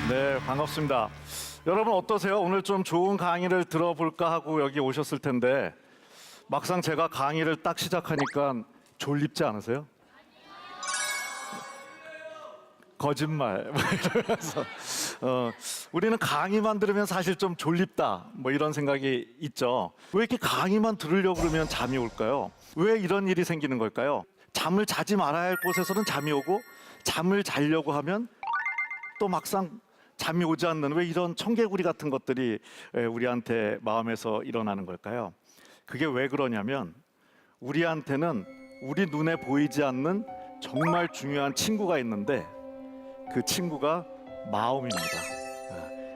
네, 반갑습니다. 여러분 어떠세요? 오늘 좀 좋은 강의를 들어볼까 하고 여기 오셨을 텐데 막상 제가 강의를 딱 시작하니까 졸립지 않으세요? 거짓말. 이러면서 우리는 강의만 들으면 사실 좀 졸립다 뭐 이런 생각이 있죠. 왜 이렇게 강의만 들으려고 그러면 잠이 올까요? 왜 이런 일이 생기는 걸까요? 잠을 자지 말아야 할 곳에서는 잠이 오고 잠을 자려고 하면 또 막상 잠이 오지 않는 왜 이런 청개구리 같은 것들이 우리한테 마음에서 일어나는 걸까요? 그게 왜 그러냐면 우리한테는 우리 눈에 보이지 않는 정말 중요한 친구가 있는데 그 친구가 마음입니다.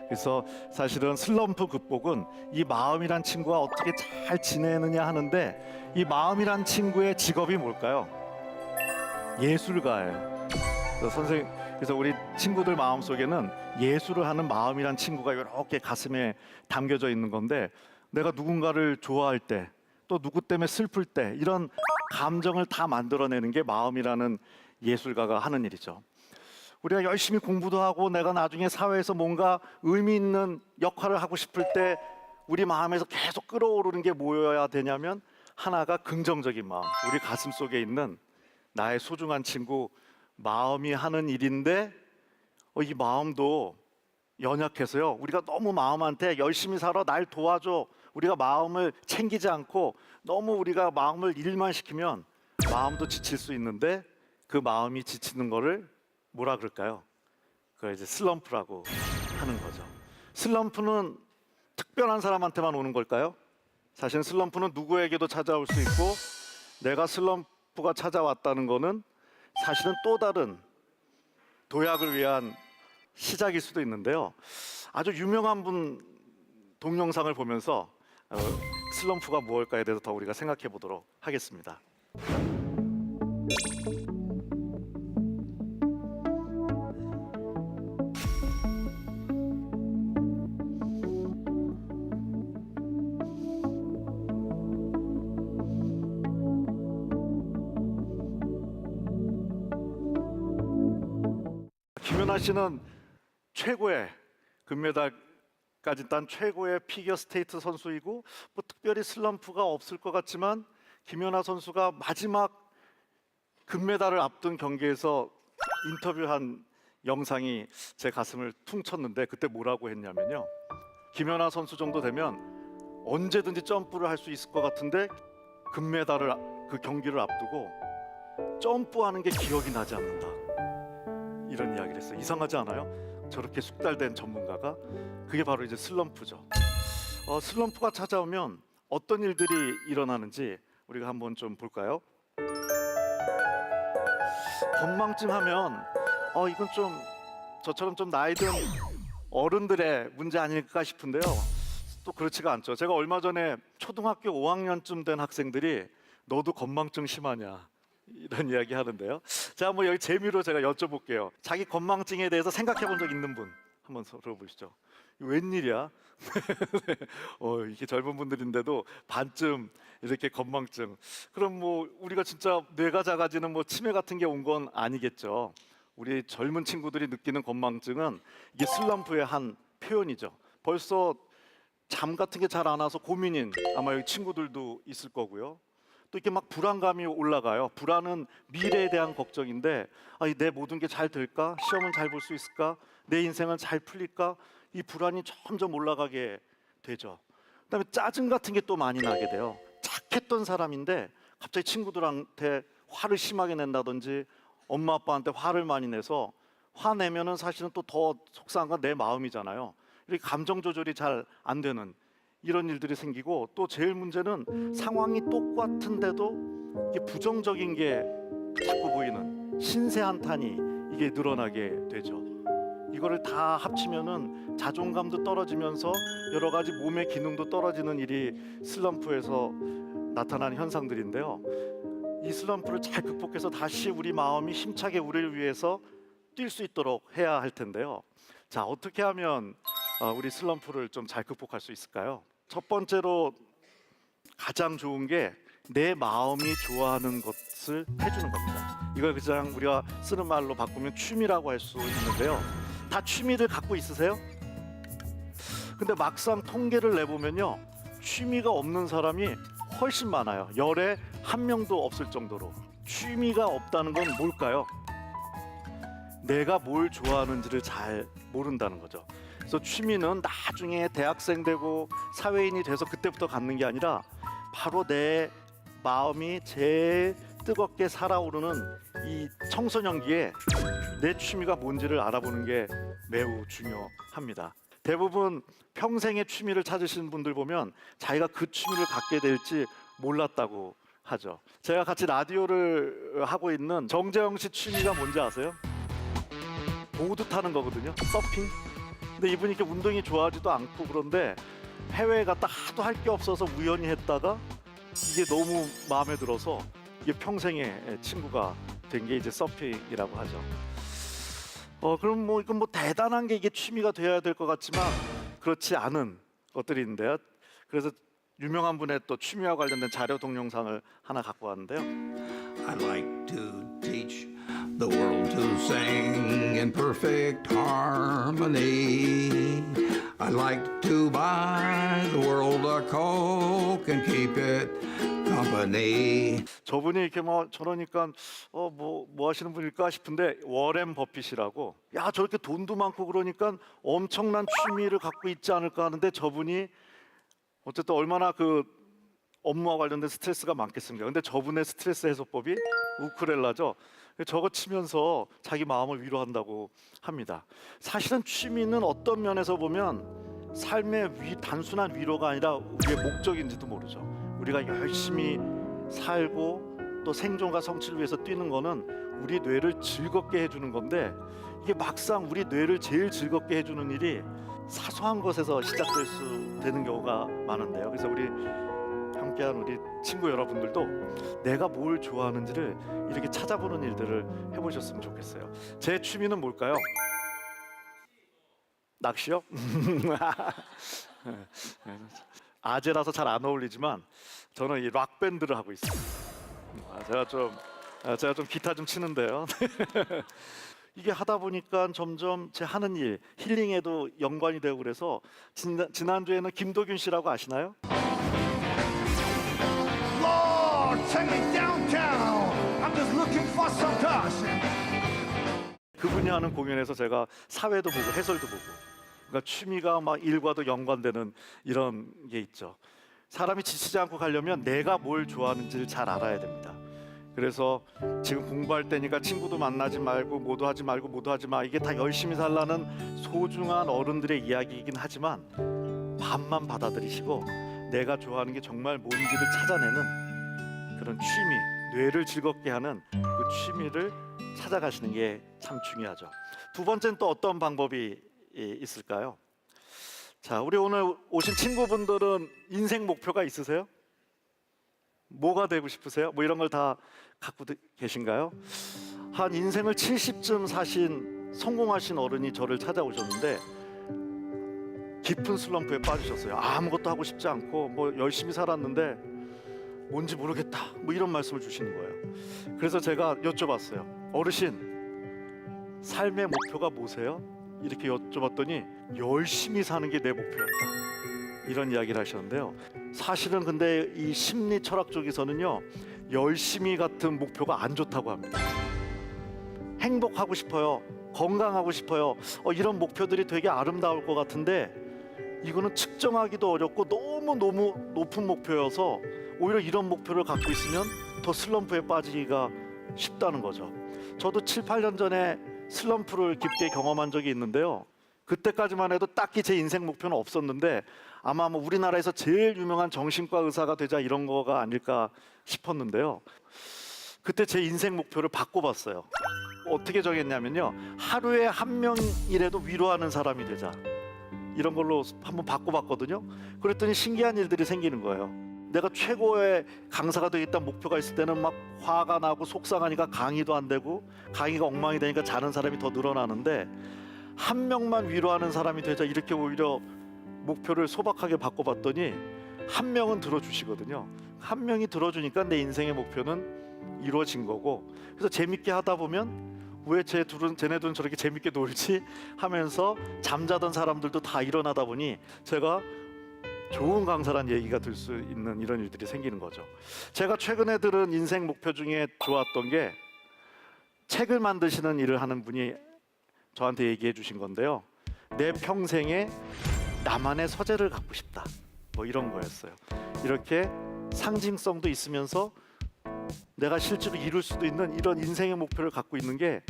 그래서 사실은 슬럼프 극복은 이 마음이란 친구가 어떻게 잘 지내느냐 하는데 이 마음이란 친구의 직업이 뭘까요? 예술가예요. 그래서 우리 친구들 마음속에는 예술을 하는 마음이란 친구가 이렇게 가슴에 담겨져 있는 건데 내가 누군가를 좋아할 때 또 누구 때문에 슬플 때 이런 감정을 다 만들어내는 게 마음이라는 예술가가 하는 일이죠. 우리가 열심히 공부도 하고 내가 나중에 사회에서 뭔가 의미 있는 역할을 하고 싶을 때 우리 마음에서 계속 끌어오르는 게 뭐여야 되냐면 하나가 긍정적인 마음, 우리 가슴 속에 있는 나의 소중한 친구 마음이 하는 일인데 이 마음도 연약해서요. 우리가 너무 마음한테 열심히 살아 날 도와줘 우리가 마음을 챙기지 않고 너무 우리가 마음을 일만 시키면 마음도 지칠 수 있는데 그 마음이 지치는 거를 뭐라 그럴까요? 그걸 이제 슬럼프라고 하는 거죠. 슬럼프는 특별한 사람한테만 오는 걸까요? 사실 슬럼프는 누구에게도 찾아올 수 있고 내가 슬럼프가 찾아왔다는 거는 사실은 또 다른 도약을 위한 시작일 수도 있는데요. 아주 유명한 분 동영상을 보면서 슬럼프가 무엇일까에 대해서 더 우리가 생각해 보도록 하겠습니다. 김연아 씨는 최고의 금메달까지 딴 최고의 피겨 스케이트 선수이고 뭐 특별히 슬럼프가 없을 것 같지만 김연아 선수가 마지막 금메달을 앞둔 경기에서 인터뷰한 영상이 제 가슴을 퉁 쳤는데 그때 뭐라고 했냐면요. 김연아 선수 정도 되면 언제든지 점프를 할 수 있을 것 같은데 금메달을 그 경기를 앞두고 점프하는 게 기억이 나지 않는다. 이런 이야기를 했어요. 이상하지 않아요? 저렇게 숙달된 전문가가 그게 바로 이제 슬럼프죠. 슬럼프가 찾아오면 어떤 일들이 일어나는지 우리가 한번 좀 볼까요? 건망증 하면 이건 좀 저처럼 좀 나이 든 어른들의 문제 아닐까 싶은데요. 또 그렇지가 않죠. 제가 얼마 전에 초등학교 5학년쯤 된 학생들이 너도 건망증 심하냐 이런 이야기 하는데요. 자, 한번 여기 재미로 제가 여쭤볼게요. 자기 건망증에 대해서 생각해 본 적 있는 분 한번 들어보시죠. 웬일이야? 이게 젊은 분들인데도 반쯤 이렇게 건망증. 그럼 뭐 우리가 진짜 뇌가 작아지는 뭐 치매 같은 게 온 건 아니겠죠. 우리 젊은 친구들이 느끼는 건망증은 이게 슬럼프의 한 표현이죠. 벌써 잠 같은 게 잘 안 와서 고민인 아마 여기 친구들도 있을 거고요. 또 이렇게 막 불안감이 올라가요. 불안은 미래에 대한 걱정인데 내 모든 게 잘 될까? 시험은 잘 볼 수 있을까? 내 인생은 잘 풀릴까? 이 불안이 점점 올라가게 되죠. 그다음에 짜증 같은 게 또 많이 나게 돼요. 착했던 사람인데 갑자기 친구들한테 화를 심하게 낸다든지 엄마 아빠한테 화를 많이 내서 화내면은 사실은 또 더 속상한 건 내 마음이잖아요. 이렇게 감정 조절이 잘 안 되는 이런 일들이 생기고 또 제일 문제는 상황이 똑같은데도 이게 부정적인 게 자꾸 보이는 신세한탄이 이게 늘어나게 되죠. 이거를 다 합치면은 자존감도 떨어지면서 여러 가지 몸의 기능도 떨어지는 일이 슬럼프에서 나타나는 현상들인데요. 이 슬럼프를 잘 극복해서 다시 우리 마음이 힘차게 우리를 위해서 뛸 수 있도록 해야 할 텐데요. 자, 어떻게 하면 우리 슬럼프를 좀 잘 극복할 수 있을까요? 첫 번째로 가장 좋은 게 내 마음이 좋아하는 것을 해주는 겁니다. 이걸 그냥 우리가 쓰는 말로 바꾸면 취미라고 할 수 있는데요. 다 취미를 갖고 있으세요? 근데 막상 통계를 내보면요, 취미가 없는 사람이 훨씬 많아요. 열에 한 명도 없을 정도로. 취미가 없다는 건 뭘까요? 내가 뭘 좋아하는지를 잘 모른다는 거죠. 그래서 취미는 나중에 대학생 되고 사회인이 돼서 그때부터 갖는 게 아니라 바로 내 마음이 제일 뜨겁게 살아오르는 이 청소년기에 내 취미가 뭔지를 알아보는 게 매우 중요합니다. 대부분 평생의 취미를 찾으시는 분들 보면 자기가 그 취미를 갖게 될지 몰랐다고 하죠. 제가 같이 라디오를 하고 있는 정재영 씨 취미가 뭔지 아세요? 보드 타는 거거든요. 서핑. 근데 이분이 이렇게 운동이 좋아하지도 않고 그런데 해외에 갔다 하도 할 게 없어서 우연히 했다가 이게 너무 마음에 들어서 이게 평생의 친구가 된 게 이제 서핑이라고 하죠. 그럼 뭐 이건 뭐 대단한 게 이게 취미가 되어야 될 것 같지만 그렇지 않은 것들이 있는데요. 그래서 유명한 분의 또 취미와 관련된 자료 동영상을 하나 갖고 왔는데요. I like to teach the world to sing in perfect harmony. I like to buy the world a Coke and keep it company. 저분이 이렇게 뭐 저러니까 뭐 하시는 분일까 싶은데 워렌 버핏이라고, 야 저렇게 돈도 많고 그러니까 엄청난 취미를 갖고 있지 않을까 하는데 저분이 어쨌든 얼마나 그 업무와 관련된 스트레스가 많겠습니까? 근데 저분의 스트레스 해소법이 우쿨렐라죠. 저거 치면서 자기 마음을 위로한다고 합니다. 사실은 취미는 어떤 면에서 보면 삶의 단순한 위로가 아니라 우리의 목적인지도 모르죠. 우리가 열심히 살고 또 생존과 성취를 위해서 뛰는 거는 우리 뇌를 즐겁게 해주는 건데, 이게 막상 우리 뇌를 제일 즐겁게 해주는 일이 사소한 것에서 시작될 수 되는 경우가 많은데요. 그래서 우리 함께한 우리 친구 여러분들도 내가 뭘 좋아하는지를 이렇게 찾아보는 일들을 해보셨으면 좋겠어요. 제 취미는 뭘까요? 낚시요? 아재라서 잘 안 어울리지만 저는 이 락 밴드를 하고 있어요. 제가 좀 기타 좀 치는데요. 이게 하다 보니까 점점 제 하는 일 힐링에도 연관이 되고 그래서 지난주에는 김도균 씨라고 아시나요? Lord, take me downtown. I'm just looking for some caution. 그분이 하는 공연에서 제가 사회도 보고 해설도 보고, 그러니까 취미가 막 일과도 연관되는 이런 게 있죠. 사람이 지치지 않고 가려면 내가 뭘 좋아하는지를 잘 알아야 됩니다. 그래서 지금 공부할 때니까 친구도 만나지 말고 모두 하지 말고 모두 하지 마, 이게 다 열심히 살라는 소중한 어른들의 이야기이긴 하지만 반만 받아들이시고 내가 좋아하는 게 정말 뭔지를 찾아내는 그런 취미, 뇌를 즐겁게 하는 그 취미를 찾아가시는 게 참 중요하죠. 두 번째는 또 어떤 방법이 있을까요? 자, 우리 오늘 오신 친구분들은 인생 목표가 있으세요? 뭐가 되고 싶으세요? 뭐 이런 걸 다 갖고 계신가요? 한 인생을 70쯤 사신 성공하신 어른이 저를 찾아오셨는데 깊은 슬럼프에 빠지셨어요. 아무것도 하고 싶지 않고 뭐 열심히 살았는데 뭔지 모르겠다, 뭐 이런 말씀을 주시는 거예요. 그래서 제가 여쭤봤어요. 어르신, 삶의 목표가 뭐세요? 이렇게 여쭤봤더니 열심히 사는 게 내 목표였다, 이런 이야기를 하셨는데요. 사실은 근데 이 심리 철학 쪽에서는요, 열심히 같은 목표가 안 좋다고 합니다. 행복하고 싶어요, 건강하고 싶어요, 이런 목표들이 되게 아름다울 것 같은데 이거는 측정하기도 어렵고 너무 높은 목표여서 오히려 이런 목표를 갖고 있으면 더 슬럼프에 빠지기가 쉽다는 거죠. 저도 7, 8년 전에 슬럼프를 깊게 경험한 적이 있는데요. 그때까지만 해도 딱히 제 인생 목표는 없었는데 아마 뭐 우리나라에서 제일 유명한 정신과 의사가 되자 이런 거가 아닐까 싶었는데요. 그때 제 인생 목표를 바꿔봤어요. 어떻게 정했냐면요, 하루에 한 명이라도 위로하는 사람이 되자, 이런 걸로 한번 바꿔봤거든요. 그랬더니 신기한 일들이 생기는 거예요. 내가 최고의 강사가 되겠다는 목표가 있을 때는 막 화가 나고 속상하니까 강의도 안 되고 강의가 엉망이 되니까 자는 사람이 더 늘어나는데, 한 명만 위로하는 사람이 되자 이렇게 오히려 목표를 소박하게 바꿔봤더니 한 명은 들어주시거든요. 한 명이 들어주니까 내 인생의 목표는 이루어진 거고, 그래서 재밌게 하다 보면 왜 쟤네들은 저렇게 재밌게 놀지 하면서 잠자던 사람들도 다 일어나다 보니 제가 좋은 강사란 얘기가 들 수 있는 이런 일들이 생기는 거죠. 제가 최근에 들은 인생 목표 중에 좋았던 게 책을 만드시는 일을 하는 분이 저한테 얘기해 주신 건데요. 내 평생에 나만의 서재를 갖고 싶다. 뭐 이런 거였어요. 이렇게 상징성도 있으면서 내가 실제로 이룰 수도 있는 이런 인생의 목표를 갖고 있는 게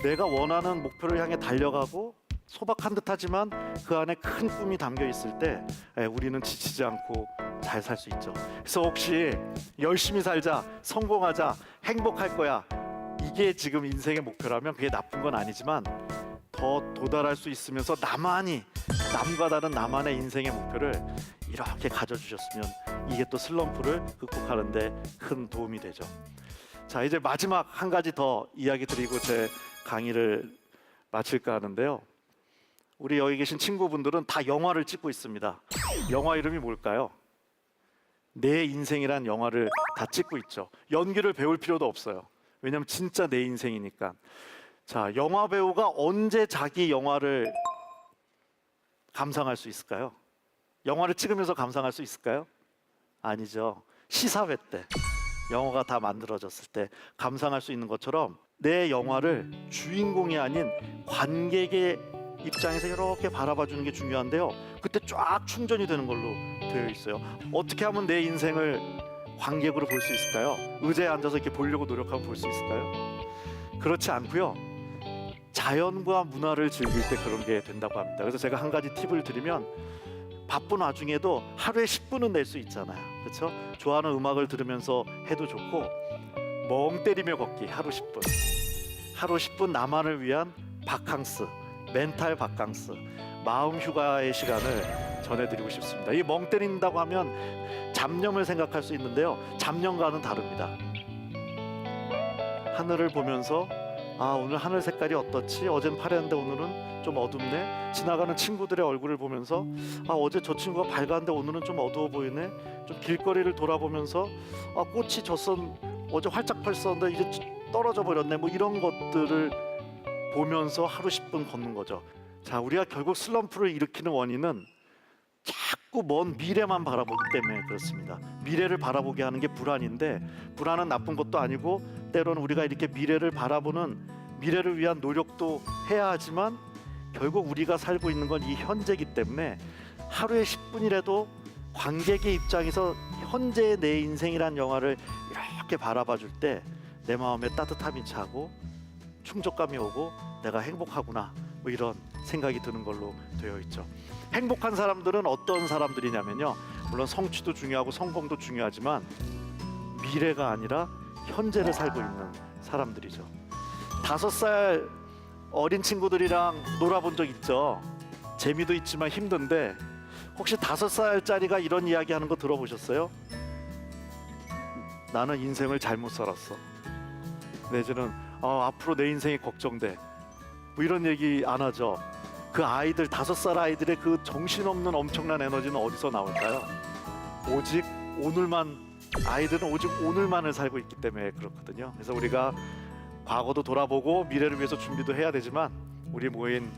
내가 원하는 목표를 향해 달려가고 소박한 듯하지만 그 안에 큰 꿈이 담겨 있을 때 우리는 지치지 않고 잘 살 수 있죠. 그래서 혹시 열심히 살자, 성공하자, 행복할 거야 이게 지금 인생의 목표라면 그게 나쁜 건 아니지만 더 도달할 수 있으면서 남과 다른 나만의 인생의 목표를 이렇게 가져주셨으면 이게 또 슬럼프를 극복하는데 큰 도움이 되죠. 자, 이제 마지막 한 가지 더 이야기 드리고 제 강의를 마칠까 하는데요. 우리 여기 계신 친구분들은 다 영화를 찍고 있습니다. 영화 이름이 뭘까요? 내 인생이란 영화를 다 찍고 있죠. 연기를 배울 필요도 없어요. 왜냐하면 진짜 내 인생이니까. 자, 영화 배우가 언제 자기 영화를 감상할 수 있을까요? 영화를 찍으면서 감상할 수 있을까요? 아니죠. 시사회 때, 영화가 다 만들어졌을 때 감상할 수 있는 것처럼 내 영화를 주인공이 아닌 관객의 입장에서 이렇게 바라봐 주는 게 중요한데요. 그때 쫙 충전이 되는 걸로 되어 있어요. 어떻게 하면 내 인생을 관객으로 볼 수 있을까요? 의자에 앉아서 이렇게 보려고 노력하면 볼 수 있을까요? 그렇지 않고요. 자연과 문화를 즐길 때 그런 게 된다고 합니다. 그래서 제가 한 가지 팁을 드리면 바쁜 와중에도 하루에 10분은 낼 수 있잖아요. 그렇죠? 좋아하는 음악을 들으면서 해도 좋고 멍 때리며 걷기 하루 10분. 하루 10분 나만을 위한 바캉스, 멘탈 바캉스, 마음 휴가의 시간을 전해드리고 싶습니다. 이 멍 때린다고 하면 잡념을 생각할 수 있는데요. 잡념과는 다릅니다. 하늘을 보면서 오늘 하늘 색깔이 어떻지? 어젠 파랬는데 오늘은 좀 어둡네. 지나가는 친구들의 얼굴을 보면서 어제 저 친구가 밝았는데 오늘은 좀 어두워 보이네. 좀 길거리를 돌아보면서 꽃이 어제 활짝 폈었는데 이제 떨어져 버렸네. 뭐 이런 것들을 보면서 하루 10분 걷는 거죠. 자, 우리가 결국 슬럼프를 일으키는 원인은 자꾸 먼 미래만 바라보기 때문에 그렇습니다. 미래를 바라보게 하는 게 불안인데 불안은 나쁜 것도 아니고 때로는 우리가 이렇게 미래를 바라보는 미래를 위한 노력도 해야 하지만 결국 우리가 살고 있는 건 이 현재이기 때문에 하루에 10분이라도 관객의 입장에서 현재의 내 인생이란 영화를 이렇게 바라봐 줄 때 내 마음에 따뜻함이 차고 충족감이 오고 내가 행복하구나 뭐 이런 생각이 드는 걸로 되어 있죠. 행복한 사람들은 어떤 사람들이냐면요. 물론 성취도 중요하고 성공도 중요하지만 미래가 아니라 현재를 살고 있는 사람들이죠. 5살 어린 친구들이랑 놀아본 적 있죠. 재미도 있지만 힘든데 혹시 5살짜리가 이런 이야기하는 거 들어보셨어요? 나는 인생을 잘못 살았어. 내지는 앞으로 내 인생이 걱정돼. 뭐 이런 얘기 안 하죠. 그 아이들 5살 아이들의 그 정신없는 엄청난 에너지는 어디서 나올까요? 오직 오늘만 아이들은 오직 오늘만을 살고 있기 때문에 그렇거든요. 그래서 우리가 과거도 돌아보고 미래를 위해서 준비도 해야 되지만 우리 모인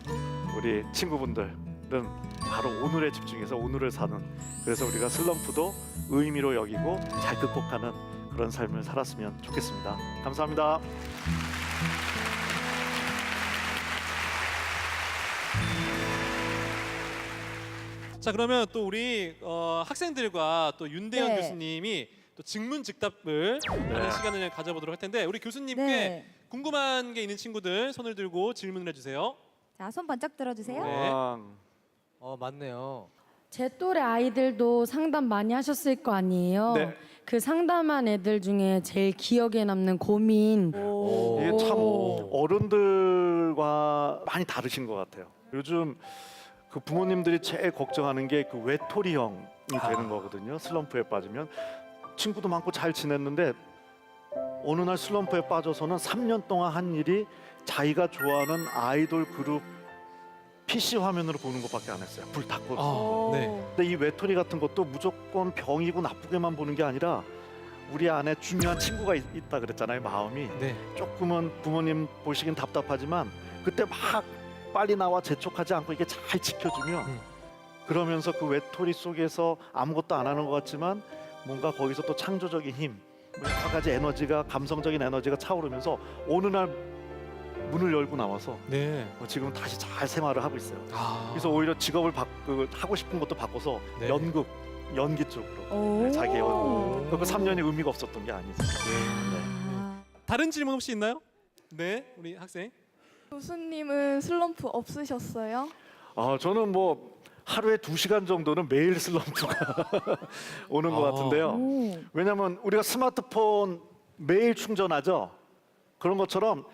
우리 친구분들은 바로 오늘에 집중해서 오늘을 사는 그래서 우리가 슬럼프도 의미로 여기고 잘 극복하는 그런 삶을 살았으면 좋겠습니다. 감사합니다. 자, 그러면 또 우리 학생들과 또 윤대현 네. 교수님이 또 증문즉답을 하는 시간을 가져보도록 할 텐데 우리 교수님께 네. 궁금한 게 있는 친구들 손을 들고 질문을 해주세요. 자, 손 번쩍 들어주세요. 네. 맞네요. 제 또래 아이들도 상담 많이 하셨을 거 아니에요. 네. 그 상담한 애들 중에 제일 기억에 남는 고민. 이게 참 어른들과 많이 다르신 것 같아요. 요즘 그 부모님들이 제일 걱정하는 게 그 외톨이형이 되는 거거든요. 슬럼프에 빠지면 친구도 많고 잘 지냈는데 어느 날 슬럼프에 빠져서는 3년 동안 한 일이 자기가 좋아하는 아이돌 그룹 PC 화면으로 보는 것밖에 안 했어요. 불 다 꺼서. 네. 근데 이 외톨이 같은 것도 무조건 병이고 나쁘게만 보는 게 아니라 우리 안에 중요한 친구가 있다 그랬잖아요. 마음이 네. 조금은 부모님 보시긴 답답하지만 그때 막 빨리 나와 재촉하지 않고 이게 잘 지켜주면 그러면서 그 외톨이 속에서 아무것도 안 하는 것 같지만 뭔가 거기서 또 창조적인 힘, 여러 가지 에너지가 감성적인 에너지가 차오르면서 어느 날 문을 열고 나와서 네. 지금 다시 잘 생활을 하고 있어요. 아. 그래서 오히려 직업을 하고 싶은 것도 바꿔서 네. 연기 쪽으로 오. 자기의 그 3년이 의미가 없었던 게 아니죠. 아. 다른 질문 혹시 있나요? 네, 우리 학생. 교수님은 슬럼프 없으셨어요? 저는 뭐 하루에 2시간 정도는 매일 슬럼프가 오는 것 아. 같은데요. 오. 왜냐하면 우리가 스마트폰 매일 충전하죠. 그런 것처럼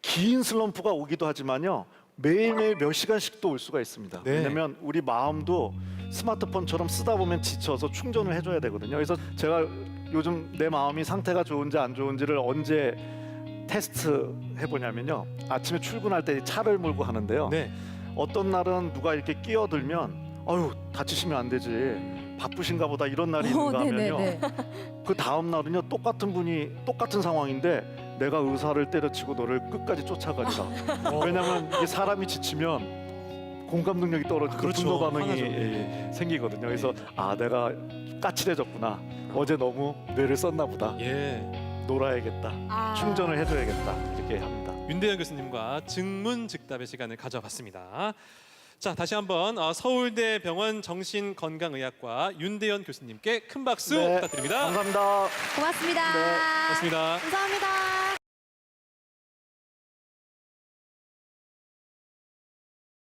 긴 슬럼프가 오기도 하지만요. 매일매일 몇 시간씩도 올 수가 있습니다. 네. 왜냐하면 우리 마음도 스마트폰처럼 쓰다 보면 지쳐서 충전을 해줘야 되거든요. 그래서 제가 요즘 내 마음이 상태가 좋은지 안 좋은지를 언제 테스트 해보냐면요. 아침에 출근할 때 차를 몰고 하는데요. 네. 어떤 날은 누가 이렇게 끼어들면 아유 다치시면 안 되지 바쁘신가 보다 이런 날이 있는가 하면요. 그 다음 날은요 똑같은 분이 똑같은 상황인데 내가 의사를 때려치고 너를 끝까지 쫓아가리라. 왜냐하면 이게 사람이 지치면 공감 능력이 떨어지고 그렇죠. 분노 반응이 화나죠. 네. 생기거든요. 그래서 내가 까칠해졌구나. 어제 너무 뇌를 썼나 보다. 예. 놀아야겠다. 충전을 해줘야겠다. 이렇게 합니다. 윤대현 교수님과 증문즉답의 시간을 가져봤습니다. 자, 다시 한번 서울대 병원 정신건강의학과 윤대현 교수님께 큰 박수 네. 부탁드립니다. 감사합니다. 고맙습니다. 네. 고맙습니다. 감사합니다.